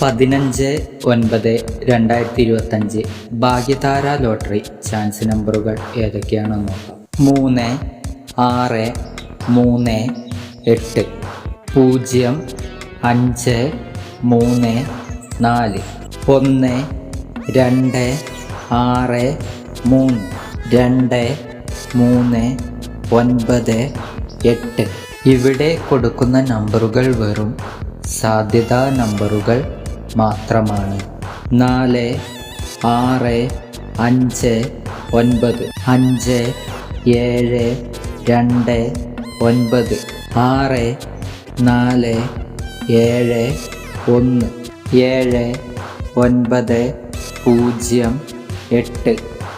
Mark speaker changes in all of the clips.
Speaker 1: 15/9/2025 Bhagyathara lottery chance നമ്പറുകൾ ഏതൊക്കെയാണെന്ന് നോക്കാം. 3, 6, 3, 8, 0, 5, 3, 4, 1, 2, 6, 3, 2, 3, 9, 8. ഇവിടെ കൊടുക്കുന്ന നമ്പറുകൾ വെറും സാധ്യതാ നമ്പറുകൾ മാത്രമാണ്. 4, 6, 5, 9, 5, 7, 2, 9, 6, 4, 7, 1, 7, 9, 0, 8.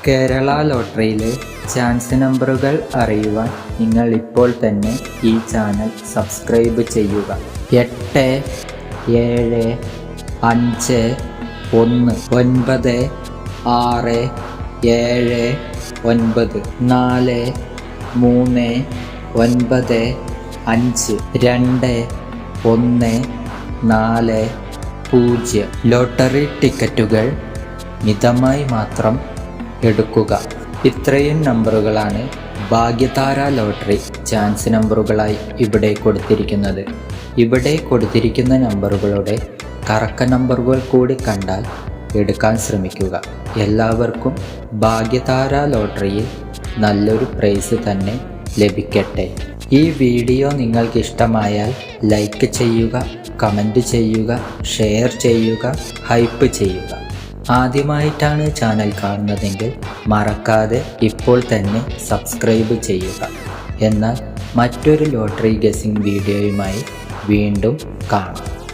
Speaker 1: കേരള ലോട്ടറിയിലെ ചാൻസ് നമ്പറുകൾ അറിയുവാൻ നിങ്ങൾ ഇപ്പോൾ തന്നെ ഈ ചാനൽ സബ്സ്ക്രൈബ് ചെയ്യുക. 8, 7, 5, 1, 9, 6, 7, 9, 4, 3, 9, 5, 2, 1, 4, 0. ലോട്ടറി ടിക്കറ്റുകൾ മിതമായി മാത്രം എടുക്കുക. ഇത്രയും നമ്പറുകളാണ് ഭാഗ്യതാര ലോട്ടറി ചാൻസ് നമ്പറുകളായി ഇവിടെ കൊടുത്തിരിക്കുന്നത്. ഇവിടെ കൊടുത്തിരിക്കുന്ന നമ്പറുകളുടെ കറക്ക നമ്പറുകൾ കൂടി കണ്ടാൽ എടുക്കാൻ ശ്രമിക്കുക. എല്ലാവർക്കും ഭാഗ്യതാര ലോട്ടറിയിൽ നല്ലൊരു പ്രൈസ് തന്നെ ലഭിക്കട്ടെ. ഈ വീഡിയോ നിങ്ങൾക്ക് ഇഷ്ടമായാൽ ലൈക്ക് ചെയ്യുക, കമൻറ്റ് ചെയ്യുക, ഷെയർ ചെയ്യുക, ഹൈപ്പ് ചെയ്യുക. ആദ്യമായിട്ടാണ് ചാനൽ കാണുന്നതെങ്കിൽ മറക്കാതെ ഇപ്പോൾ തന്നെ സബ്സ്ക്രൈബ് ചെയ്യുക. എന്നാൽ മറ്റൊരു ലോട്ടറി ഗസിംഗ് വീഡിയോയുമായി വീണ്ടും കാണാം.